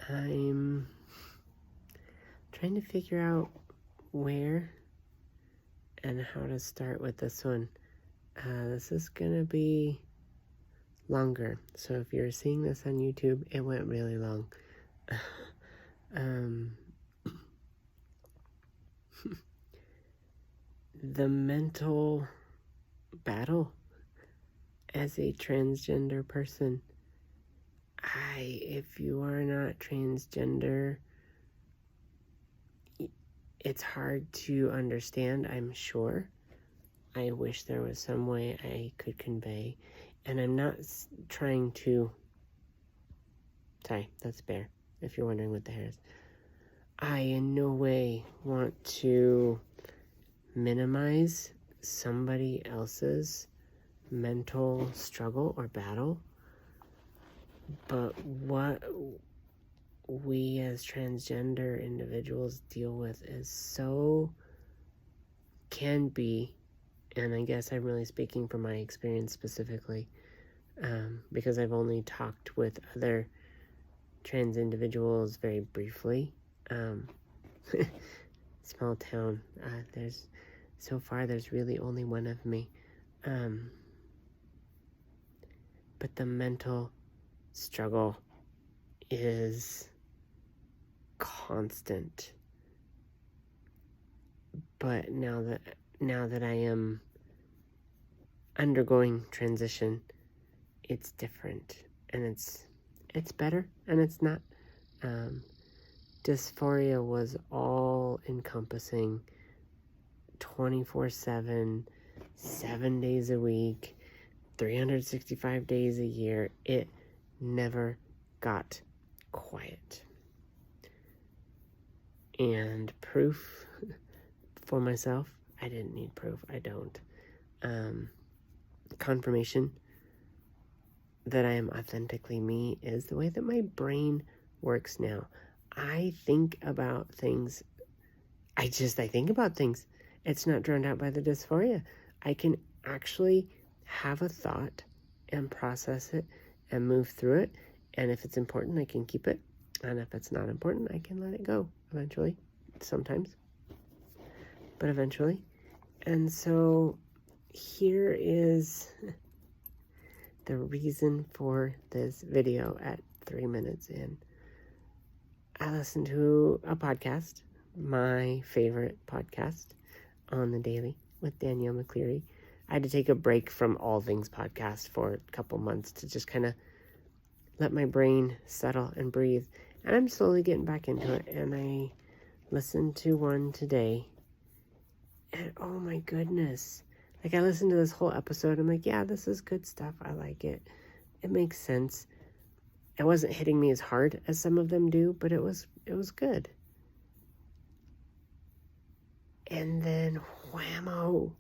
I'm trying to figure out where and how to start with this one. This is gonna be longer, so if you're seeing this on YouTube, it went really long. The mental battle as a transgender person. If you are not transgender, it's hard to understand, I'm sure. I wish there was some way I could convey. And I'm not trying to... Sorry, that's bear, if you're wondering what the hair is. I in no way want to minimize somebody else's mental struggle or battle. But what we as transgender individuals deal with can be, and I guess I'm really speaking from my experience specifically, because I've only talked with other trans individuals very briefly. Small town, there's really only one of me. But the mental struggle is constant. But now that I am undergoing transition, it's different, and it's better, and it's not. Dysphoria was all encompassing, 24/7, 7 days a week, 365 days a year. It never got quiet. And proof for myself, I didn't need proof. I don't. Confirmation that I am authentically me is the way that my brain works now. I think about things. I think about things. It's not drowned out by the dysphoria. I can actually have a thought and process it and move through it. And if it's important, I can keep it. And if it's not important, I can let it go eventually. Sometimes. But eventually. And so here is the reason for this video at 3 minutes in. I listened to a podcast, my favorite podcast, On the Daily with Danielle McCleary. I had to take a break from all things podcast for a couple months to just kind of let my brain settle and breathe. And I'm slowly getting back into it. And I listened to one today. And oh my goodness. Like, I listened to this whole episode. I'm like, yeah, this is good stuff. I like it. It makes sense. It wasn't hitting me as hard as some of them do, but it was good. And then whammo.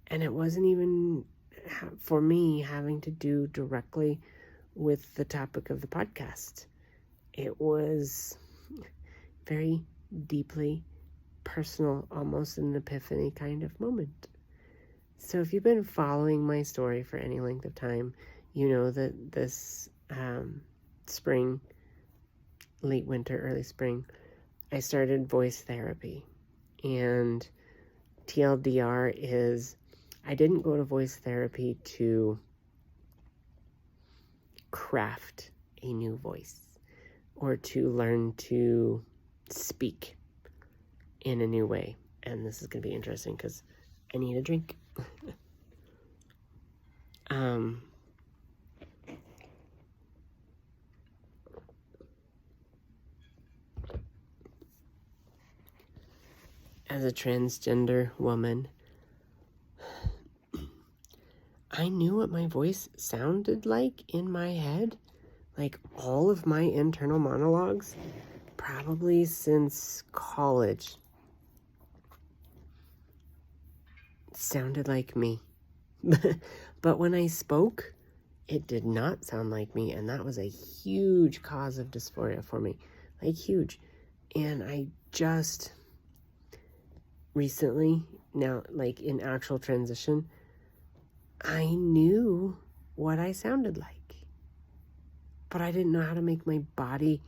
And it wasn't even, for me, having to do directly with the topic of the podcast. It was very deeply personal, almost an epiphany kind of moment. So if you've been following my story for any length of time, you know that this spring, late winter, early spring, I started voice therapy. And TLDR is, I didn't go to voice therapy to craft a new voice or to learn to speak in a new way. And this is going to be interesting because I need a drink. As a transgender woman, I knew what my voice sounded like in my head, like all of my internal monologues, probably since college. Sounded like me. But when I spoke, it did not sound like me, and that was a huge cause of dysphoria for me. Like, huge. And I just recently, now, like in actual transition, I knew what I sounded like. but I didn't know how to make my body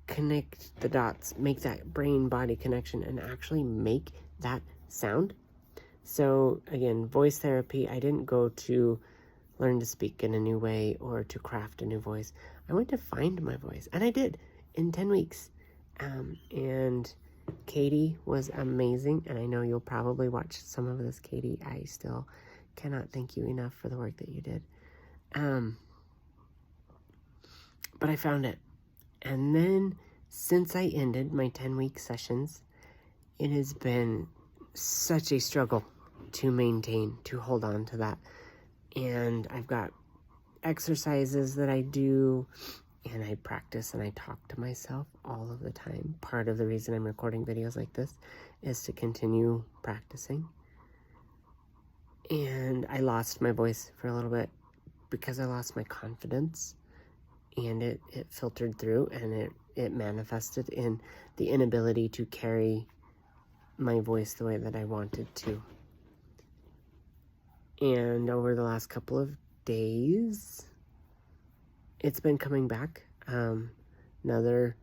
connect the dots, make that brain-body connection, and actually make that sound. So again, voice therapy, I didn't go to learn to speak in a new way or to craft a new voice. I went to find my voice, and I did in 10 weeks. And Katie was amazing, and I know you'll probably watch some of this, Katie. I still cannot thank you enough for the work that you did. But I found it. And then since I ended my 10-week sessions, it has been such a struggle to maintain, to hold on to that. And I've got exercises that I do, and I practice and I talk to myself all of the time. Part of the reason I'm recording videos like this is to continue practicing. And I lost my voice for a little bit because I lost my confidence, and it filtered through, and it manifested in the inability to carry my voice the way that I wanted to. And over the last couple of days, it's been coming back. Another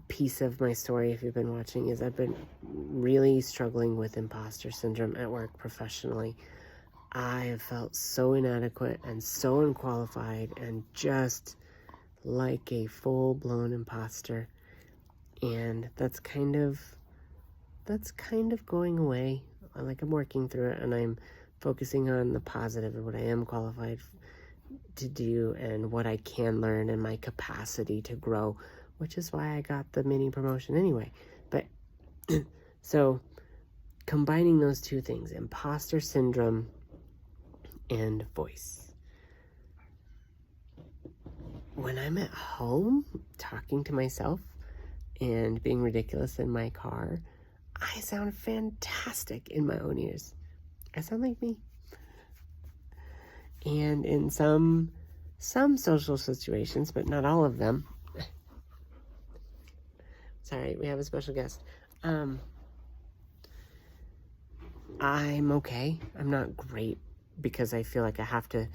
piece of my story, if you've been watching, is I've been really struggling with imposter syndrome at work professionally. I have felt so inadequate and so unqualified and just like a full-blown imposter. And that's kind of going away. Like, I'm working through it, and I'm focusing on the positive and what I am qualified to do and what I can learn and my capacity to grow, which is why I got the mini promotion anyway. But so combining those two things, imposter syndrome and voice. When I'm at home talking to myself and being ridiculous in my car, I sound fantastic in my own ears. I sound like me. And in some social situations, but not all of them. Sorry, we have a special guest. I'm okay. I'm not great because I feel like I have to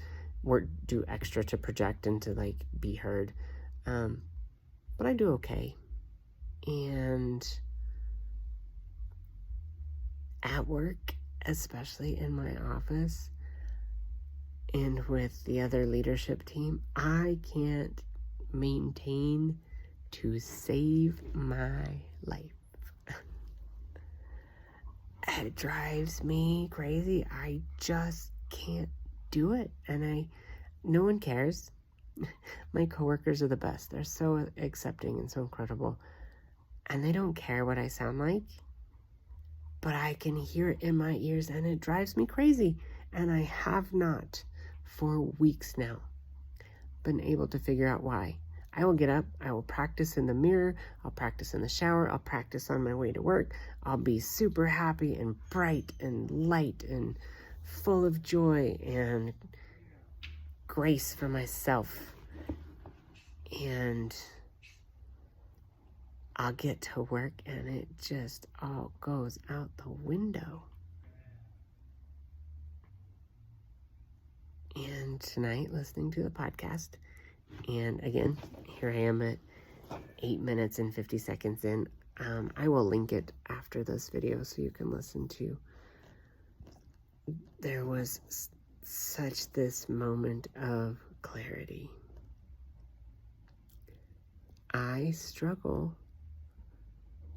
do extra to project and to like be heard. But I do okay. And at work, especially in my office and with the other leadership team, I can't maintain to save my life. It drives me crazy. I just can't do it. And no one cares. My coworkers are the best. They're so accepting and so incredible. And they don't care what I sound like. But I can hear it in my ears, and it drives me crazy. And I have not, for weeks now, been able to figure out why. I will get up, I will practice in the mirror, I'll practice in the shower, I'll practice on my way to work. I'll be super happy and bright and light and full of joy and grace for myself. And I'll get to work and it just all goes out the window. And tonight, listening to the podcast, and again, here I am at 8 minutes and 50 seconds in. I will link it after this video so you can listen to. There was such this moment of clarity. I struggle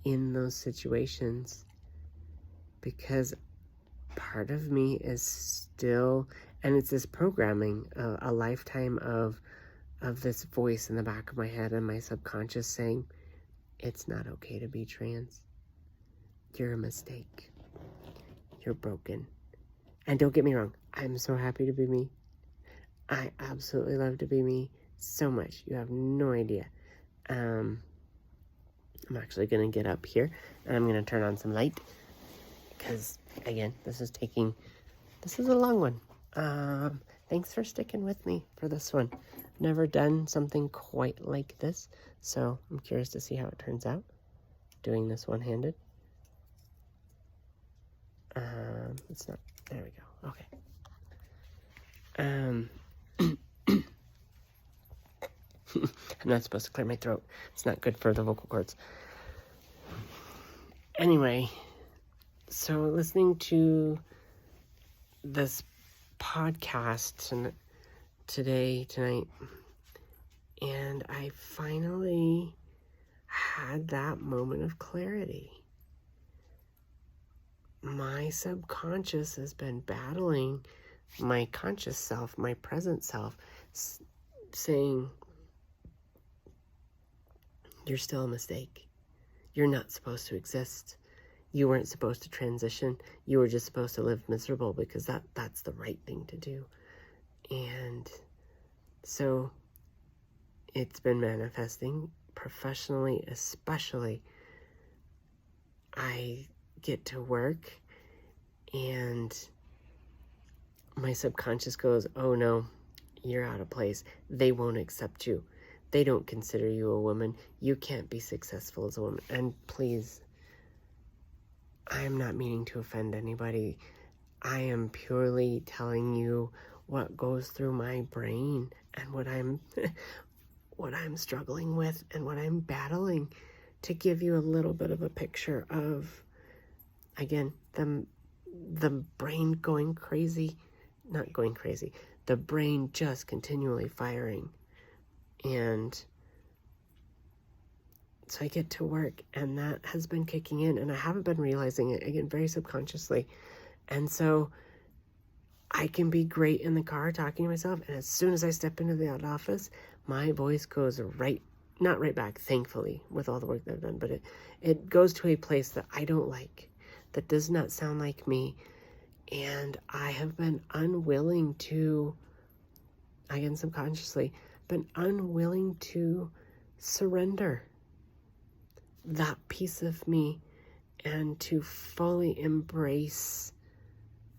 in those situations because part of me is still, and it's this programming, a lifetime of this voice in the back of my head and my subconscious saying, it's not okay to be trans. You're a mistake. You're broken. And don't get me wrong, I'm so happy to be me. I absolutely love to be me so much. You have no idea. I'm actually going to get up here and I'm going to turn on some light because, again, this is a long one. Thanks for sticking with me for this one. Never done something quite like this, so I'm curious to see how it turns out doing this one-handed. It's not, there we go, okay. not supposed to clear my throat. It's not good for the vocal cords. Anyway, so listening to this podcast tonight, and I finally had that moment of clarity. My subconscious has been battling my conscious self, my present self, saying, you're still a mistake. You're not supposed to exist. You weren't supposed to transition. You were just supposed to live miserable because that's the right thing to do. And so it's been manifesting professionally, especially. I get to work and my subconscious goes, oh no, you're out of place. They won't accept you. They don't consider you a woman. You can't be successful as a woman. And please, I am not meaning to offend anybody. I am purely telling you what goes through my brain and what I'm what I'm struggling with and what I'm battling, to give you a little bit of a picture of, again, the brain going crazy, not going crazy, the brain just continually firing. And so I get to work and that has been kicking in and I haven't been realizing it, again, very subconsciously. And so I can be great in the car talking to myself, and as soon as I step into the office, my voice goes not right back, thankfully, with all the work that I've done, but it goes to a place that I don't like, that does not sound like me. And I have been unwilling to, again, subconsciously, been unwilling to surrender that piece of me and to fully embrace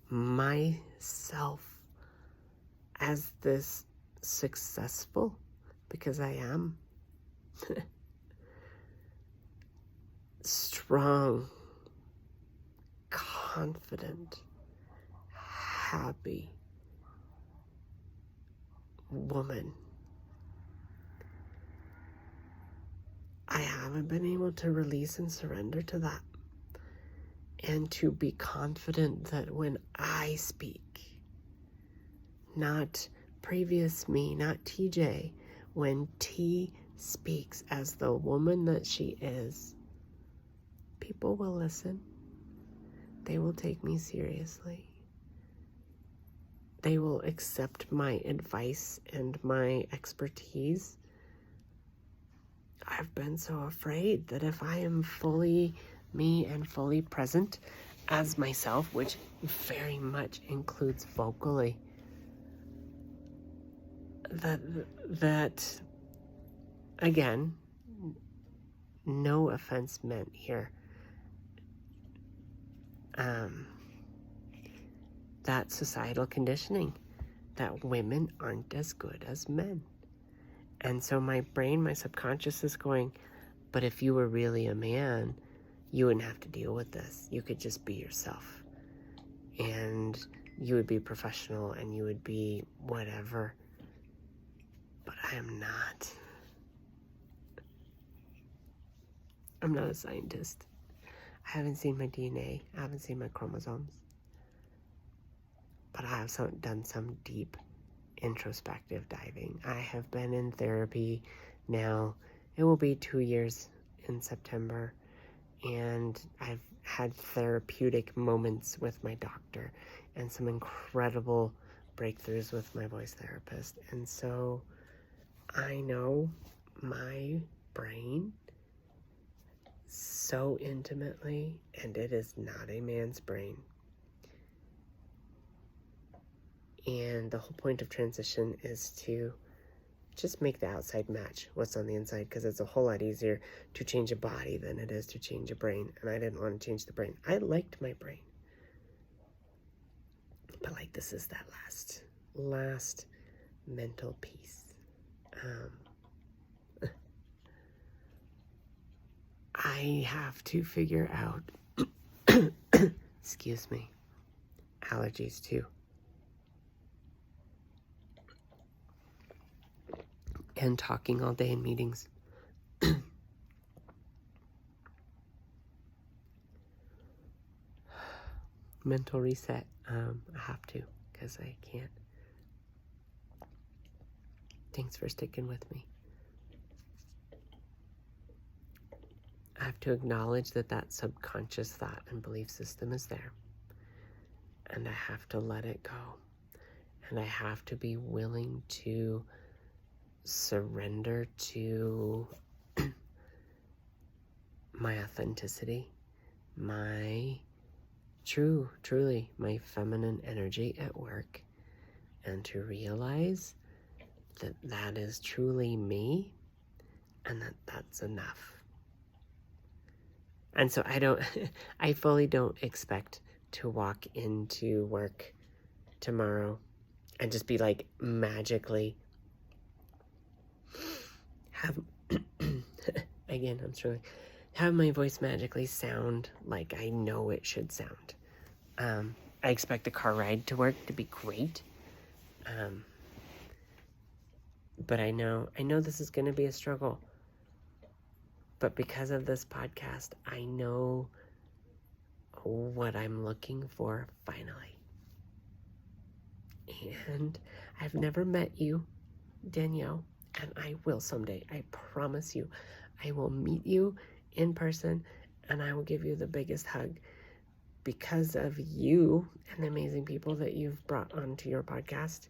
myself as this successful, because I am, strong, confident, happy woman. I haven't been able to release and surrender to that, and to be confident that when I speak, not previous me, not TJ, when T speaks as the woman that she is, people will listen. They will take me seriously. They will accept my advice and my expertise. I've been so afraid that if I am fully me and fully present as myself, which very much includes vocally, that again, no offense meant here, that societal conditioning that women aren't as good as men. And so my brain, my subconscious is going, but if you were really a man, you wouldn't have to deal with this. You could just be yourself. And you would be professional and you would be whatever. But I am not. I'm not a scientist. I haven't seen my DNA. I haven't seen my chromosomes. But I have done some deep introspective diving. I have been in therapy now. It will be 2 years in September. And I've had therapeutic moments with my doctor and some incredible breakthroughs with my voice therapist. And so I know my brain so intimately, and it is not a man's brain. And the whole point of transition is to just make the outside match what's on the inside, because it's a whole lot easier to change a body than it is to change a brain. And I didn't want to change the brain. I liked my brain. But like, this is that last mental piece. I have to figure out, excuse me, allergies too. and talking all day in meetings. Mental reset. I have to, because I can't. Thanks for sticking with me. I have to acknowledge that subconscious thought and belief system is there. And I have to let it go. And I have to be willing to surrender to my authenticity, my truly my feminine energy at work, and to realize that is truly me, and that's enough. And so I fully don't expect to walk into work tomorrow and just be like magically have, again, I'm struggling, have my voice magically sound like I know it should sound. I expect the car ride to work to be great. But I know this is going to be a struggle. But because of this podcast, I know what I'm looking for finally. And I've never met you, Danielle, and I will someday. I promise you. I will meet you in person, and I will give you the biggest hug because of you and the amazing people that you've brought onto your podcast.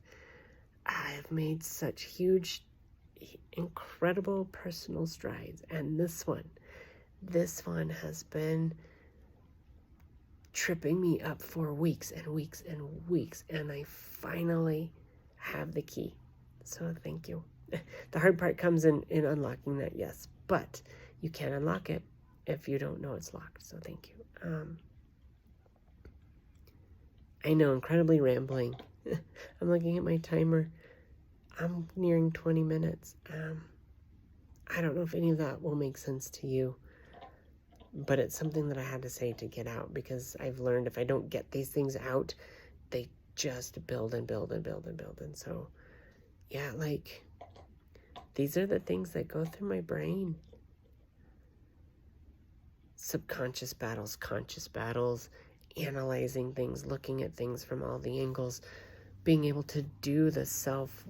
I have made such huge, incredible personal strides, and this one has been tripping me up for weeks and weeks and weeks, and I finally have the key. So thank you. The hard part comes in unlocking that, yes, but you can't unlock it if you don't know it's locked. So thank you. I know, incredibly rambling. I'm looking at my timer. I'm nearing 20 minutes. I don't know if any of that will make sense to you, but it's something that I had to say to get out, because I've learned if I don't get these things out, they just build and build and build and build. And so, yeah, like, these are the things that go through my brain. Subconscious battles, conscious battles, analyzing things, looking at things from all the angles, being able to do the self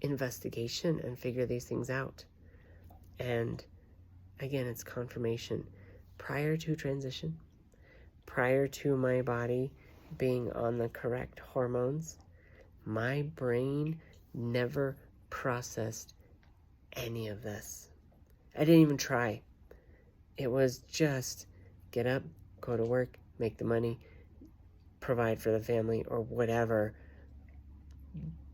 investigation and figure these things out. And again, it's confirmation. Prior to transition, prior to my body being on the correct hormones, my brain never processed any of this. I didn't even try. It was just get up, go to work, make the money, provide for the family, or whatever.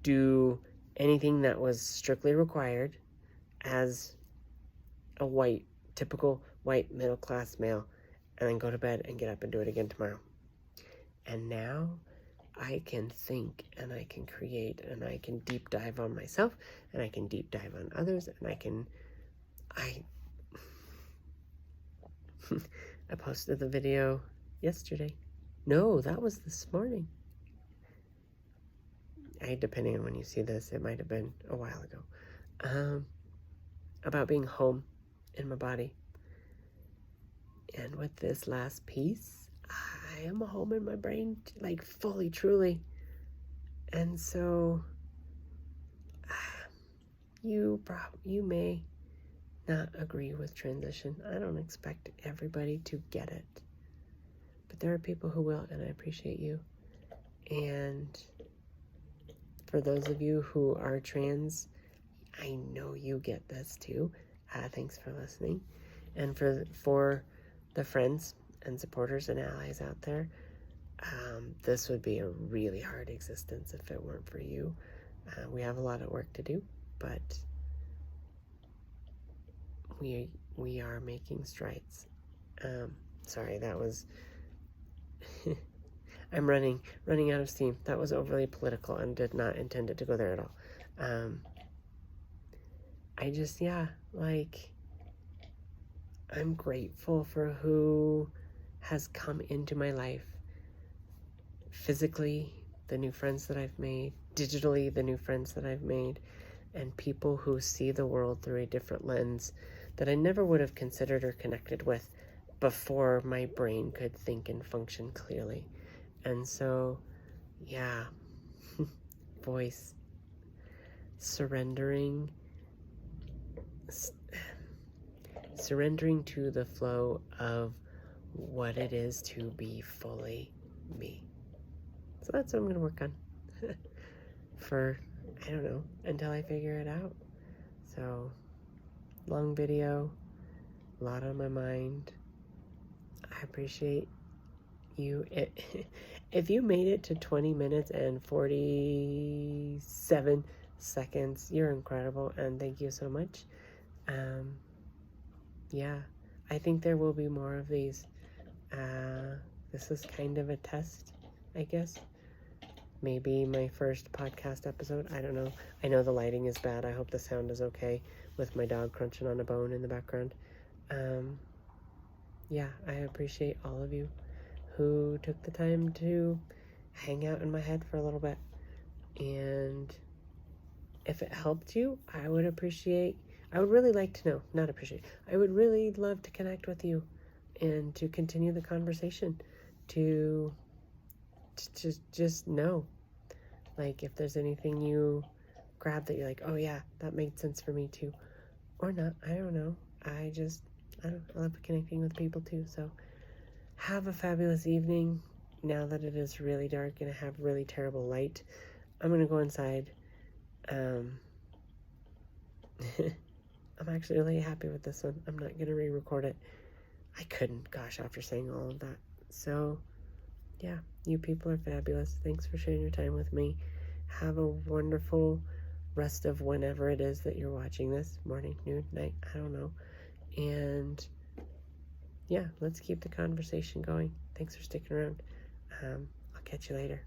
Do anything that was strictly required as a typical white middle-class male, and then go to bed and get up and do it again tomorrow. And now I can think, and I can create, and I can deep dive on myself, and I can deep dive on others, and I posted the video yesterday. No, that was this morning. Depending on when you see this, it might have been a while ago. About being home in my body. And with this last piece, I am home in my brain, like fully, truly. And so you may not agree with transition. I don't expect everybody to get it. But there are people who will, and I appreciate you. And for those of you who are trans, I know you get this too. Thanks for listening. And for the friends and supporters and allies out there, this would be a really hard existence if it weren't for you. We have a lot of work to do, but we are making strides. Sorry, that was I'm running out of steam. That was overly political and did not intend it to go there at all. I'm grateful for who has come into my life physically, the new friends that I've made, digitally, the new friends that I've made, and people who see the world through a different lens that I never would have considered or connected with before my brain could think and function clearly. And so, yeah, voice, surrendering to the flow of what it is to be fully me. So that's what I'm going to work on for, I don't know, until I figure it out. So, long video, a lot on my mind. I appreciate you. If you made it to 20 minutes and 47 seconds, you're incredible, and thank you so much. Yeah, I think there will be more of these. This is kind of a test, I guess. Maybe my first podcast episode. I don't know. I know the lighting is bad. I hope the sound is okay with my dog crunching on a bone in the background. Yeah, I appreciate all of you who took the time to hang out in my head for a little bit. And if it helped you, I would really like to know, not appreciate, I would really love to connect with you and to continue the conversation, to just know, like, if there's anything you grab that you're like, oh yeah, that made sense for me too, or not, I don't know. I love connecting with people too. So have a fabulous evening. Now that it is really dark and I have really terrible light, I'm gonna go inside. I'm actually really happy with this one. I'm not gonna re-record it. I couldn't, gosh, after saying all of that. So yeah, you people are fabulous. Thanks for sharing your time with me. Have a wonderful rest of whenever it is that you're watching this. Morning, noon, night, I don't know. And yeah, let's keep the conversation going. Thanks for sticking around. I'll catch you later.